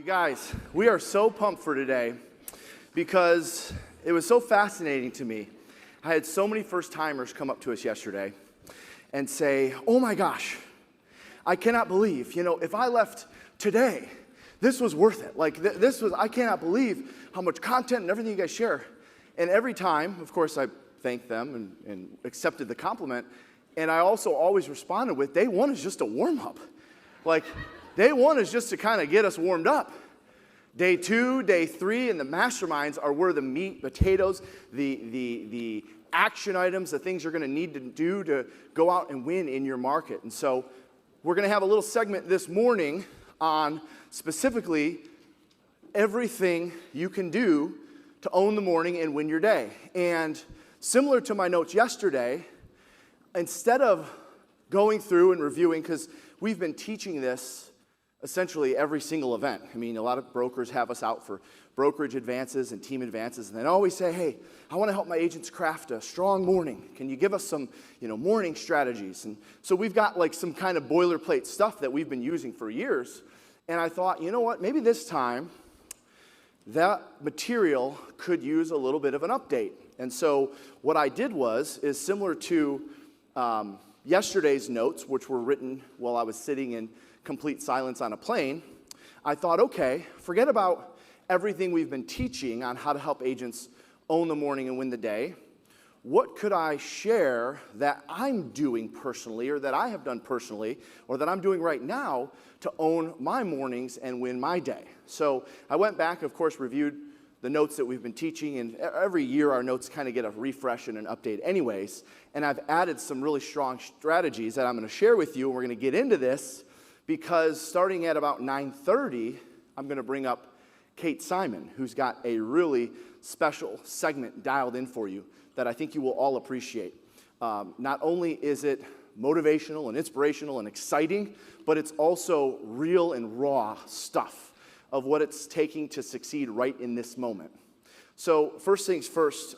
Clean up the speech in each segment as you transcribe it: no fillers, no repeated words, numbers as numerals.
You guys, we are so pumped for today because it was so fascinating to me. I had so many first-timers come up to us yesterday and say, oh my gosh, I cannot believe, if I left today, this was worth it. I cannot believe how much content and everything you guys share. And every time, of course, I thanked them and accepted the compliment. And I also always responded with, day one is just a warm-up. Day one is just to kind of get us warmed up. Day two, day three, and the masterminds are where the meat, potatoes, the action items, the things you're going to need to do to go out and win in your market. And so we're going to have a little segment this morning on specifically everything you can do to own the morning and win your day. And similar to my notes yesterday, instead of going through and reviewing, because we've been teaching this essentially every single event. I mean, a lot of brokers have us out for brokerage advances and team advances, and they always say, hey, I want to help my agents craft a strong morning. Can you give us some, morning strategies? And so we've got some kind of boilerplate stuff that we've been using for years. And I thought, you know what, maybe this time that material could use a little bit of an update. And so what I did is similar to yesterday's notes, which were written while I was sitting in complete silence on a plane. I thought, okay, forget about everything we've been teaching on how to help agents own the morning and win the day. What could I share that I'm doing personally, or that I have done personally, or that I'm doing right now to own my mornings and win my day? So I went back, of course, reviewed the notes that we've been teaching, and every year our notes kind of get a refresh and an update anyways, and I've added some really strong strategies that I'm going to share with you, and we're going to get into this because starting at about 9:30, I'm going to bring up Kate Simon, who's got a really special segment dialed in for you that I think you will all appreciate. Not only is it motivational and inspirational and exciting, but it's also real and raw stuff of what it's taking to succeed right in this moment. So first things first,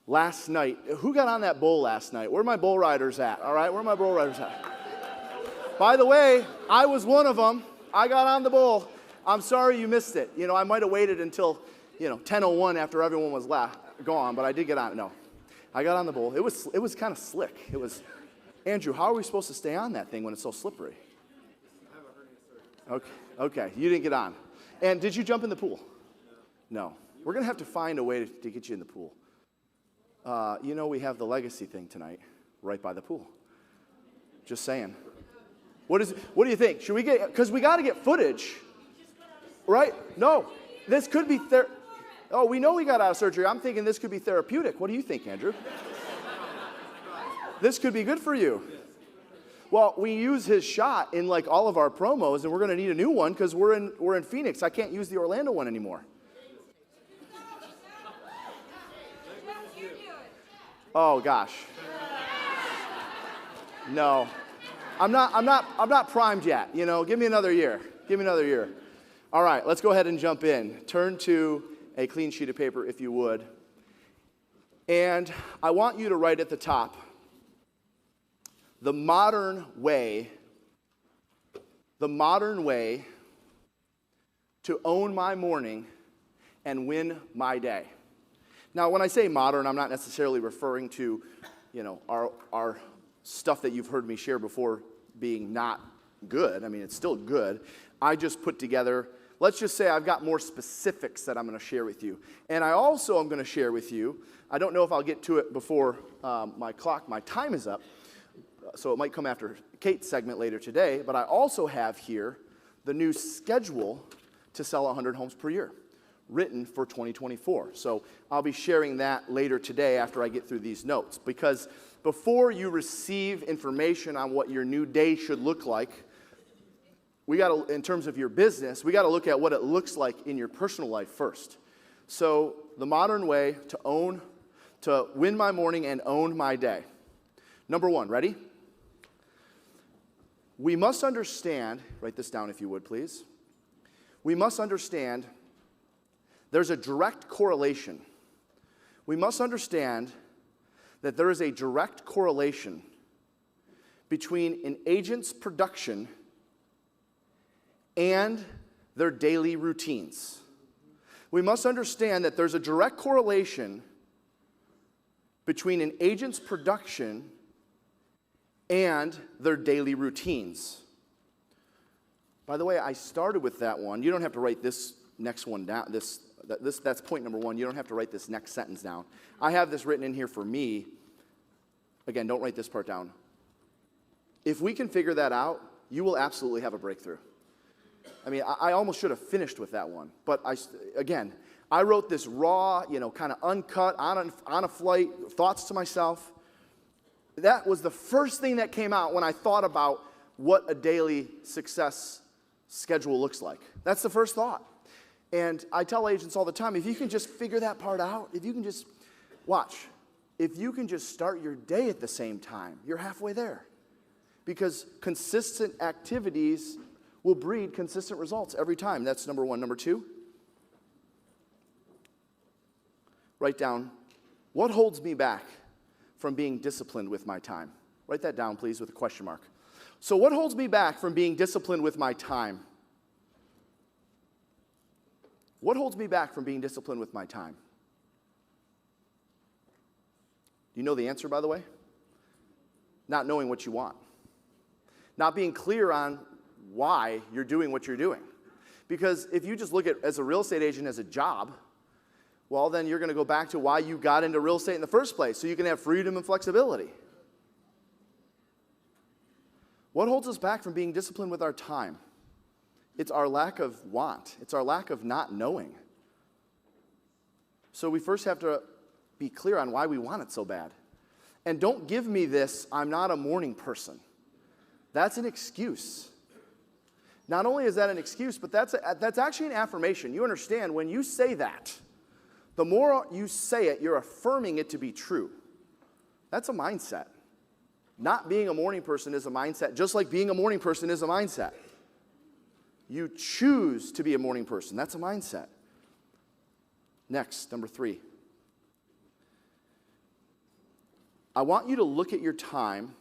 last night, who got on that bull last night? Where are my bull riders at? All right, where are my bull riders at? By the way, I was one of them. I got on the bull. I'm sorry you missed it. I might have waited until, 10:01 after everyone was gone, but I did get on it. No, I got on the bull. It was kind of slick. Andrew, how are we supposed to stay on that thing when it's so slippery? Okay, you didn't get on. And did you jump in the pool? No. We're going to have to find a way to get you in the pool. We have the legacy thing tonight right by the pool. Just saying. What do you think? Should we because we got to get footage, right? No, this could be, we know we got out of surgery. I'm thinking this could be therapeutic. What do you think, Andrew? This could be good for you. Well, we use his shot in all of our promos, and we're going to need a new one because we're in Phoenix. I can't use the Orlando one anymore. Oh gosh. No. I'm not primed yet. Give me another year. All right, let's go ahead and jump in. Turn to a clean sheet of paper if you would. And I want you to write at the top, the modern way to own my morning and win my day. Now, when I say modern, I'm not necessarily referring to, our stuff that you've heard me share before being not good. I mean, it's still good. I just put together, let's just say I've got more specifics that I'm going to share with you. And I also am going to share with you, I don't know if I'll get to it before my time is up, so it might come after Kate's segment later today, but I also have here the new schedule to sell 100 homes per year, written for 2024. So I'll be sharing that later today after I get through these notes, because before you receive information on what your new day should look like, we got to, in terms of your business, we got to look at what it looks like in your personal life first. So the modern way to win my morning and own my day. Number one, ready? We must understand, write this down if you would, please. We must understand there's a direct correlation. We must understand that there is a direct correlation between an agent's production and their daily routines. We must understand that there's a direct correlation between an agent's production and their daily routines. By the way, I started with that one. You don't have to write this next one down. That's point number one. You don't have to write this next sentence down. I have this written in here for me. Again, don't write this part down. If we can figure that out, you will absolutely have a breakthrough. I mean, I almost should have finished with that one. But I wrote this raw, kind of uncut, on a flight, thoughts to myself. That was the first thing that came out when I thought about what a daily success schedule looks like. That's the first thought. And I tell agents all the time, if you can just figure that part out, if you can just, watch, if you can just start your day at the same time, you're halfway there. Because consistent activities will breed consistent results every time. That's number one. Number two, write down, what holds me back from being disciplined with my time? Write that down, please, with a question mark. So what holds me back from being disciplined with my time? What holds me back from being disciplined with my time? Do you know the answer, by the way? Not knowing what you want. Not being clear on why you're doing what you're doing. Because if you just look at as a real estate agent as a job, well, then you're going to go back to why you got into real estate in the first place, so you can have freedom and flexibility. What holds us back from being disciplined with our time? It's our lack of want. It's our lack of not knowing. So we first have to be clear on why we want it so bad. And don't give me this, I'm not a morning person. That's an excuse. Not only is that an excuse, but that's actually an affirmation. You understand, when you say that, the more you say it, you're affirming it to be true. That's a mindset. Not being a morning person is a mindset, just like being a morning person is a mindset. You choose to be a morning person. That's a mindset. Next, number 3. I want you to look at your time.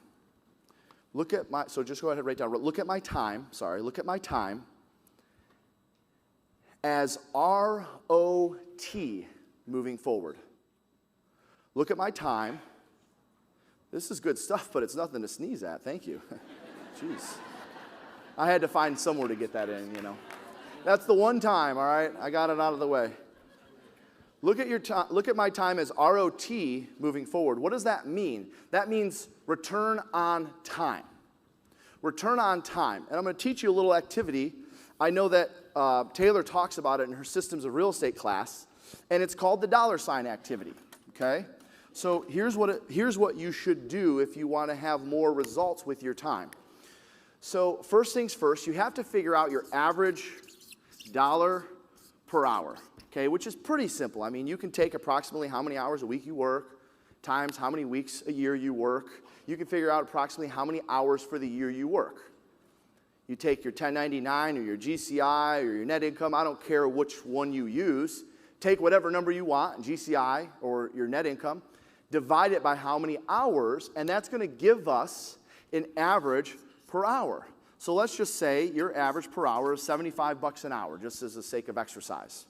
So just go ahead and write down. Look at my time as ROT moving forward. Look at my time. This is good stuff, but it's nothing to sneeze at. Thank you. Jeez. I had to find somewhere to get that in, That's the one time, all right? I got it out of the way. Look at my time as ROT moving forward. What does that mean? That means return on time. Return on time. And I'm going to teach you a little activity. I know that Taylor talks about it in her Systems of Real Estate class, and it's called the dollar sign activity, okay? So here's what you should do if you want to have more results with your time. So first things first, you have to figure out your average dollar per hour, okay, which is pretty simple. I mean, you can take approximately how many hours a week you work times how many weeks a year you work. You can figure out approximately how many hours for the year you work. You take your 1099 or your GCI or your net income, I don't care which one you use. Take whatever number you want, GCI or your net income, divide it by how many hours, and that's going to give us an average per hour. So let's just say your average per hour is $75 an hour, just as the sake of exercise.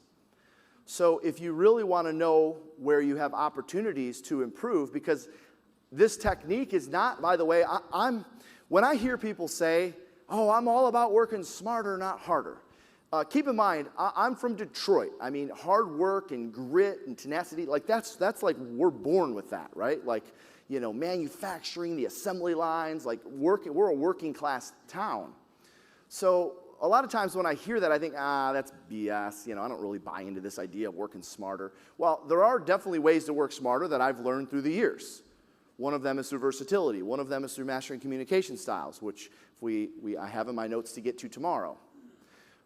So if you really want to know where you have opportunities to improve, because this technique is not, by the way, when I hear people say, oh, I'm all about working smarter, not harder. Keep in mind, I'm from Detroit. I mean, hard work and grit and tenacity, like that's like we're born with that, right? Like, manufacturing, the assembly lines, like we're a working class town. So a lot of times when I hear that, I think, that's BS. I don't really buy into this idea of working smarter. Well, there are definitely ways to work smarter that I've learned through the years. One of them is through versatility. One of them is through mastering communication styles, which I have in my notes to get to tomorrow.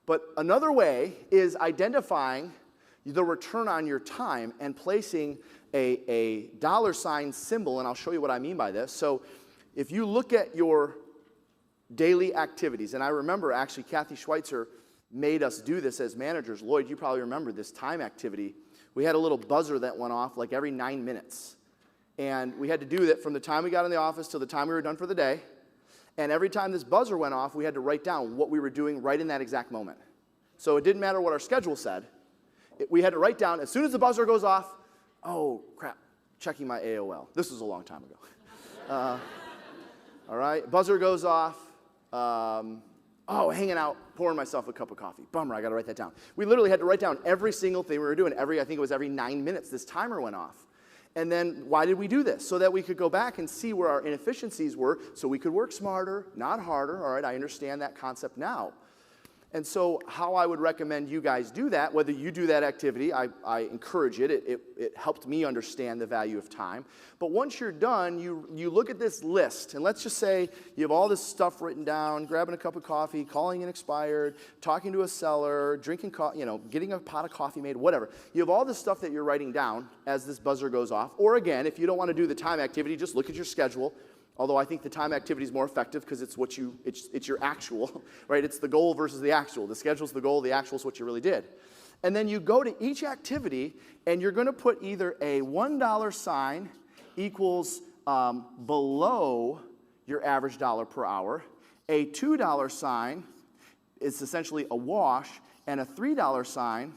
But another way is identifying the return on your time and placing a dollar sign symbol, and I'll show you what I mean by this. So if you look at your daily activities, and I remember actually Kathy Schweitzer made us do this as managers. Lloyd, you probably remember this time activity. We had a little buzzer that went off like every 9 minutes. And we had to do that from the time we got in the office till the time we were done for the day. And every time this buzzer went off, we had to write down what we were doing right in that exact moment. So it didn't matter what our schedule said. We had to write down, as soon as the buzzer goes off, oh, crap, checking my AOL. This was a long time ago. All right, buzzer goes off. Hanging out, pouring myself a cup of coffee. Bummer, I got to write that down. We literally had to write down every single thing we were doing. I think it was every 9 minutes, this timer went off. And then why did we do this? So that we could go back and see where our inefficiencies were, so we could work smarter, not harder. All right, I understand that concept now. And so how I would recommend you guys do that, whether you do that activity, I encourage it. It helped me understand the value of time. But once you're done, you look at this list, and let's just say you have all this stuff written down, grabbing a cup of coffee, calling an expired, talking to a seller, drinking getting a pot of coffee made, whatever. You have all this stuff that you're writing down as this buzzer goes off. Or again, if you don't want to do the time activity, just look at your schedule. Although I think the time activity is more effective because it's your actual, right? It's the goal versus the actual. The schedule's the goal, the actual is what you really did. And then you go to each activity, and you're going to put either a $1 sign equals below your average dollar per hour, a $2 sign is essentially a wash, and a $3 sign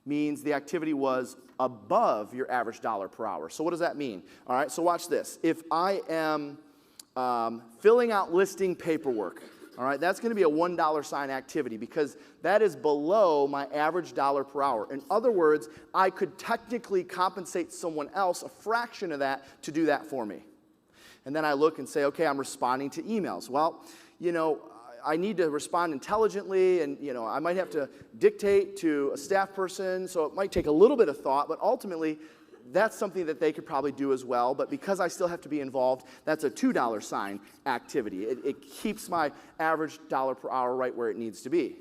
means the activity was above your average dollar per hour. So what does that mean? All right, so watch this. If I am filling out listing paperwork, all right, that's going to be a $1 sign activity because that is below my average dollar per hour. In other words, I could technically compensate someone else a fraction of that to do that for me. And then I look and say, okay, I'm responding to emails. Well, I need to respond intelligently, and I might have to dictate to a staff person, so it might take a little bit of thought, but ultimately that's something that they could probably do as well. But because I still have to be involved, that's a $2 sign activity. It keeps my average dollar per hour right where it needs to be.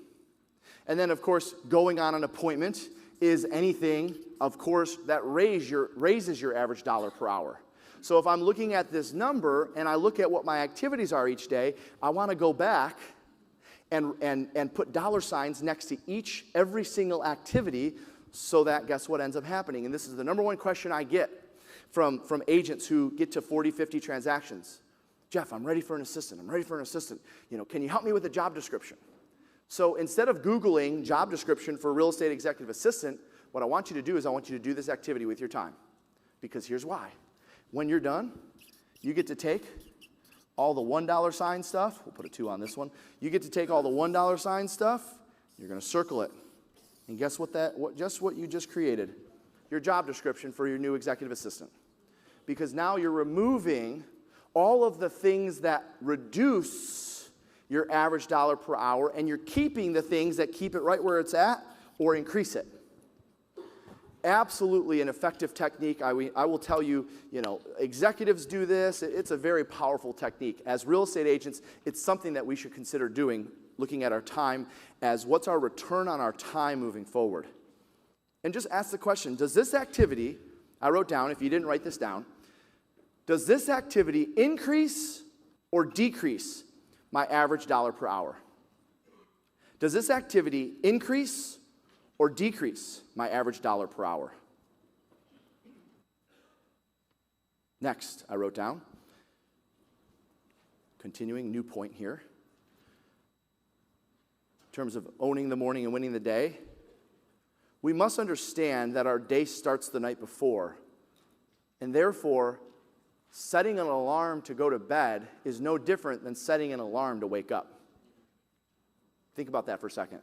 And then, of course, going on an appointment is anything, of course, that raises your average dollar per hour. So if I'm looking at this number and I look at what my activities are each day, I want to go back and put dollar signs next to every single activity so that guess what ends up happening? And this is the number one question I get from agents who get to 40, 50 transactions. Jeff, I'm ready for an assistant. Can you help me with a job description? So instead of Googling job description for real estate executive assistant, what I want you to do is I want you to do this activity with your time. Because here's why. When you're done, you get to take all the $1 sign stuff. We'll put a 2 on this one. You get to take all the $1 sign stuff. You're going to circle it. And guess what you just created? Your job description for your new executive assistant. Because now you're removing all of the things that reduce your average dollar per hour, and you're keeping the things that keep it right where it's at or increase it. Absolutely an effective technique. I will tell you, executives do this. It's a very powerful technique. As real estate agents, it's something that we should consider doing, looking at our time as what's our return on our time moving forward. And just ask the question, does this activity, I wrote down, if you didn't write this down, does this activity increase or decrease my average dollar per hour? Does this activity increase or decrease my average dollar per hour? Next, I wrote down, continuing, new point here. In terms of owning the morning and winning the day, we must understand that our day starts the night before, and therefore, setting an alarm to go to bed is no different than setting an alarm to wake up. Think about that for a second.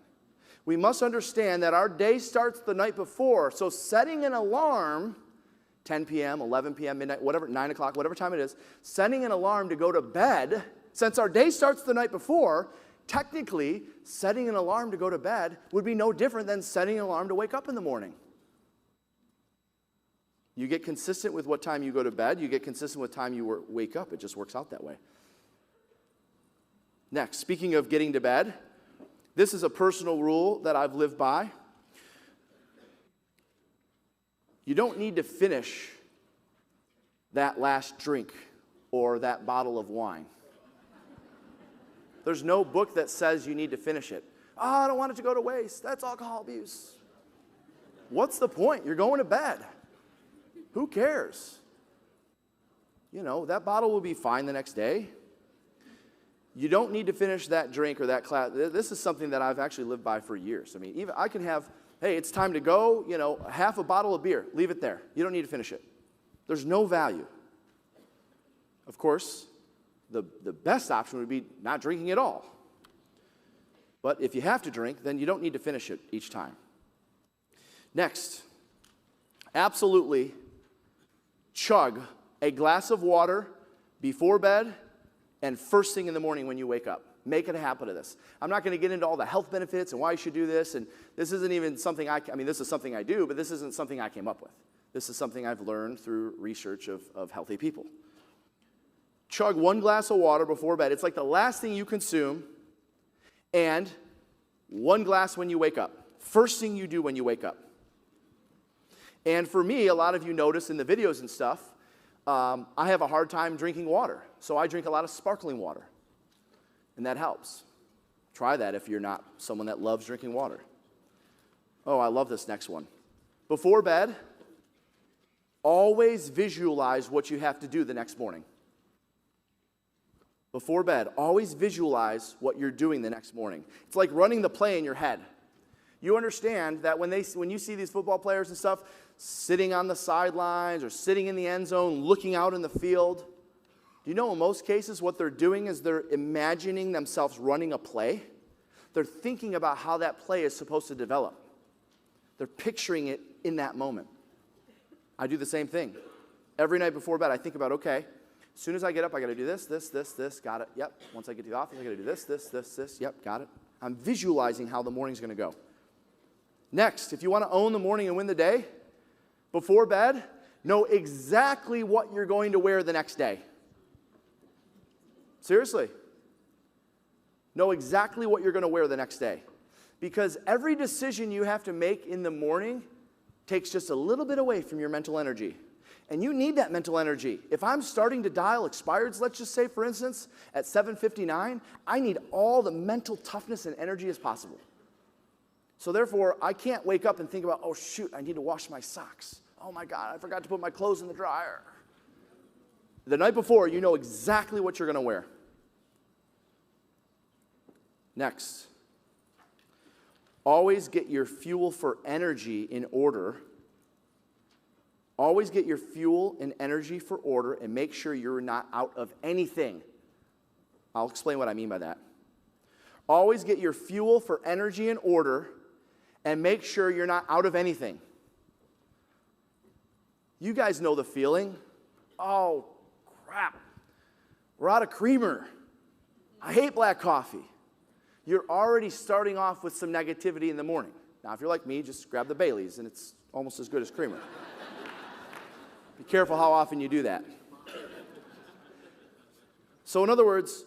We must understand that our day starts the night before, so setting an alarm, 10 p.m., 11 p.m., midnight, whatever, 9 o'clock, whatever time it is, setting an alarm to go to bed, since our day starts the night before, technically, setting an alarm to go to bed would be no different than setting an alarm to wake up in the morning. You get consistent with what time you go to bed, you get consistent with time you wake up. It just works out that way. Next, speaking of getting to bed, this is a personal rule that I've lived by. You don't need to finish that last drink or that bottle of wine. There's no book that says you need to finish it. Oh, I don't want it to go to waste. That's alcohol abuse. What's the point? You're going to bed. Who cares? That bottle will be fine the next day. You don't need to finish that drink or that class. This is something that I've actually lived by for years. I mean, even I can have, hey, it's time to go, half a bottle of beer. Leave it there. You don't need to finish it. There's no value. Of course, the best option would be not drinking at all. But if you have to drink, then you don't need to finish it each time. Next, absolutely chug a glass of water before bed and first thing in the morning when you wake up. Make it a habit of this. I'm not going to get into all the health benefits and why you should do this, and this isn't even something this is something I do, but this isn't something I came up with. This is something I've learned through research of healthy people. Chug 1 glass of water before bed. It's like the last thing you consume, and 1 glass when you wake up. First thing you do when you wake up. And for me, a lot of you notice in the videos and stuff, I have a hard time drinking water. So I drink a lot of sparkling water. And that helps. Try that if you're not someone that loves drinking water. Oh, I love this next one. Before bed, always visualize what you have to do the next morning. Before bed, always visualize what you're doing the next morning. It's like running the play in your head. You understand that when you see these football players and stuff sitting on the sidelines or sitting in the end zone, looking out in the field, do you know in most cases what they're doing is they're imagining themselves running a play? They're thinking about how that play is supposed to develop. They're picturing it in that moment. I do the same thing. Every night before bed, I think about, okay, as soon as I get up, I got to do this, got it, yep. Once I get to the office, I got to do this, yep, got it. I'm visualizing how the morning's going to go. Next, if you want to own the morning and win the day, before bed, know exactly what you're going to wear the next day. Seriously. Know exactly what you're going to wear the next day. Because every decision you have to make in the morning takes just a little bit away from your mental energy. And you need that mental energy. If I'm starting to dial expireds, let's just say, for instance, at 7:59, I need all the mental toughness and energy as possible. So therefore, I can't wake up and think about, oh, shoot, I need to wash my socks. Oh, my God, I forgot to put my clothes in the dryer. The night before, you know exactly what you're going to wear. Next, always get your fuel for energy in order. Always get your fuel and energy for order and make sure you're not out of anything. I'll explain what I mean by that. Always get your fuel for energy in order and make sure you're not out of anything. You guys know the feeling. Oh, crap. We're out of creamer. I hate black coffee. You're already starting off with some negativity in the morning. Now, if you're like me, just grab the Baileys, and it's almost as good as creamer. Be careful how often you do that. So in other words,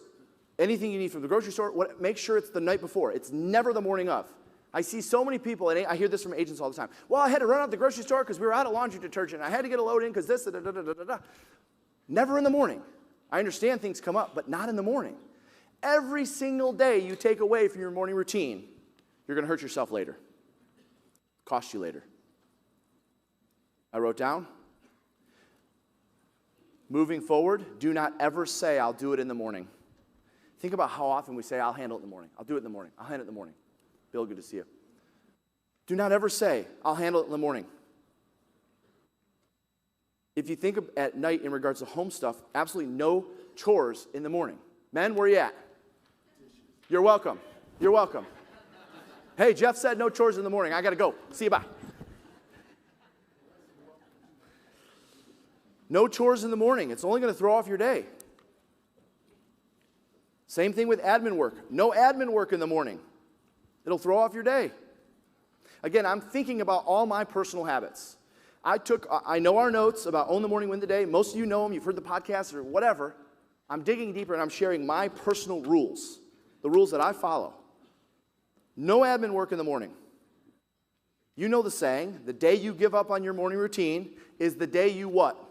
anything you need from the grocery store, make sure it's the night before. It's never the morning of. I see so many people, and I hear this from agents all the time. Well, I had to run out to the grocery store because we were out of laundry detergent. I had to get a load in because this, da-da-da-da-da-da. Never in the morning. I understand things come up, but not in the morning. Every single day you take away from your morning routine, you're going to hurt yourself later. Cost you later. I wrote down, moving forward, do not ever say, I'll do it in the morning. Think about how often we say, I'll handle it in the morning. I'll do it in the morning. I'll handle it in the morning. Bill, good to see you. Do not ever say, I'll handle it in the morning. If you think of at night in regards to home stuff, absolutely no chores in the morning. Men, where you at? You're welcome. You're welcome. Hey, Jeff said no chores in the morning. I got to go. See you, bye. No chores in the morning. It's only going to throw off your day. Same thing with admin work. No admin work in the morning. It'll throw off your day. Again, I'm thinking about all my personal habits. I know our notes about Own the Morning, Win the Day. Most of you know them. You've heard the podcast or whatever. I'm digging deeper and I'm sharing my personal rules, the rules that I follow. No admin work in the morning. You know the saying, the day you give up on your morning routine is the day you what?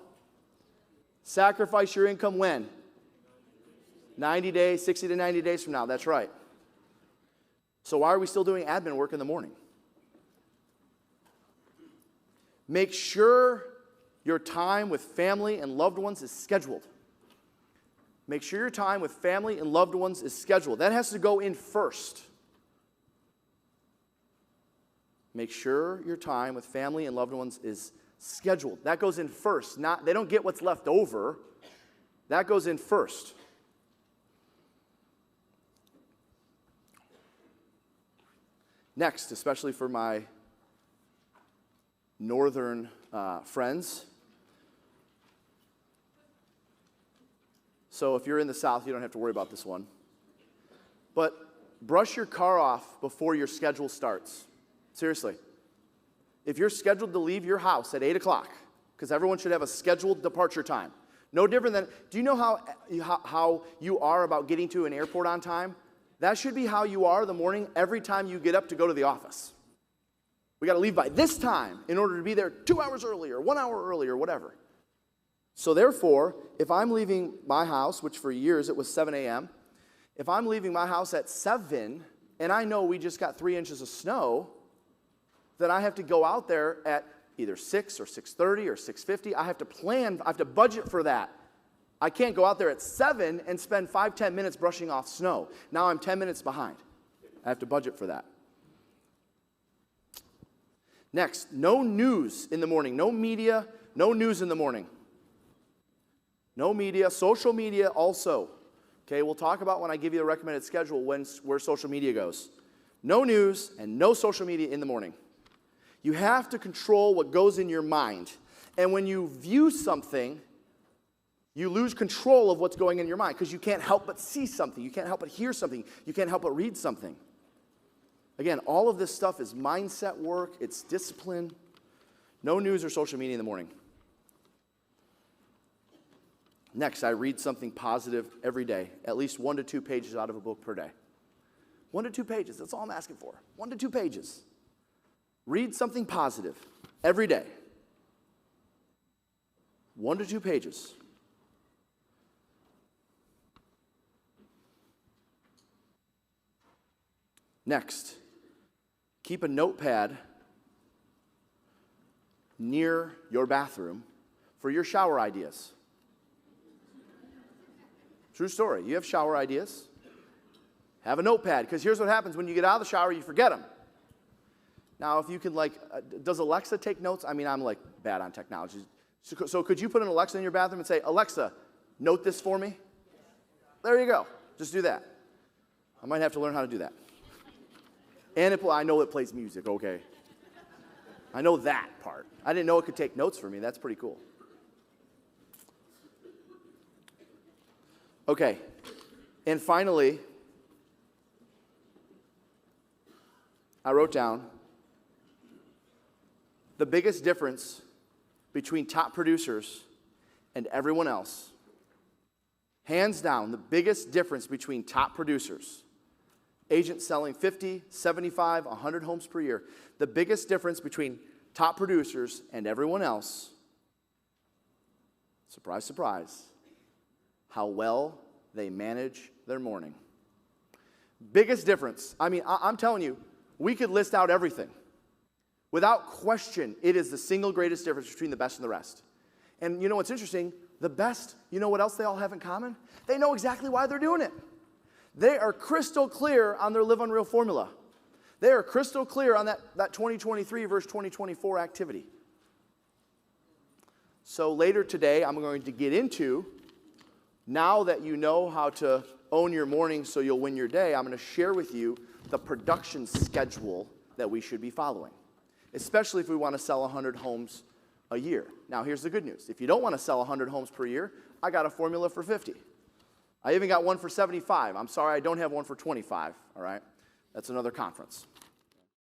Sacrifice your income when? 90 days, 60 to 90 days from now. That's right. So why are we still doing admin work in the morning? Make sure your time with family and loved ones is scheduled. Make sure your time with family and loved ones is scheduled. That has to go in first. Make sure your time with family and loved ones is scheduled. That goes in first. They don't get what's left over. That goes in first. Next, especially for my northern friends. So if you're in the South, you don't have to worry about this one. But brush your car off before your schedule starts. Seriously. If you're scheduled to leave your house at 8 o'clock, because everyone should have a scheduled departure time. No different than, do you know how you are about getting to an airport on time? That should be how you are the morning every time you get up to go to the office. We got to leave by this time in order to be there 2 hours early or 1 hour early or whatever. So therefore, if I'm leaving my house, which for years it was 7 a.m., if I'm leaving my house at 7 and I know we just got 3 inches of snow, then I have to go out there at either 6 or 6:30 or 6:50. I have to plan, I have to budget for that. I can't go out there at 7 and spend 5-10 minutes brushing off snow. Now I'm 10 minutes behind. I have to budget for that. Next, no news in the morning. No media, no news in the morning. No media, social media also. Okay, we'll talk about when I give you the recommended schedule where social media goes. No news and no social media in the morning. You have to control what goes in your mind. And when you view something, you lose control of what's going in your mind because you can't help but see something. You can't help but hear something. You can't help but read something. Again, all of this stuff is mindset work. It's discipline. No news or social media in the morning. Next, I read something positive every day, at least 1 to 2 pages out of a book per day. 1 to 2 pages, that's all I'm asking for. 1 to 2 pages. Read something positive every day. 1 to 2 pages. Next, keep a notepad near your bathroom for your shower ideas. True story. You have shower ideas. Have a notepad, because here's what happens when you get out of the shower, you forget them. Now, if you can, does Alexa take notes? I mean, I'm bad on technology. So could you put an Alexa in your bathroom and say, Alexa, note this for me? There you go. Just do that. I might have to learn how to do that. And I know it plays music, okay. I know that part. I didn't know it could take notes for me. That's pretty cool. Okay, and finally, I wrote down the biggest difference between top producers and everyone else. Hands down, the biggest difference between top producers, agents selling 50, 75, 100 homes per year, the biggest difference between top producers and everyone else, surprise, surprise, how well they manage their morning. Biggest difference. I mean, I'm telling you, we could list out everything. Without question, it is the single greatest difference between the best and the rest. And you know what's interesting? The best, you know what else they all have in common? They know exactly why they're doing it. They are crystal clear on their Live Unreal formula. They are crystal clear on that 2023 versus 2024 activity. So later today, I'm going to get into, now that you know how to own your morning so you'll win your day, I'm going to share with you the production schedule that we should be following, especially if we want to sell 100 homes a year. Now, here's the good news. If you don't want to sell 100 homes per year, I got a formula for 50. I even got one for 75. I'm sorry, I don't have one for 25, all right? That's another conference.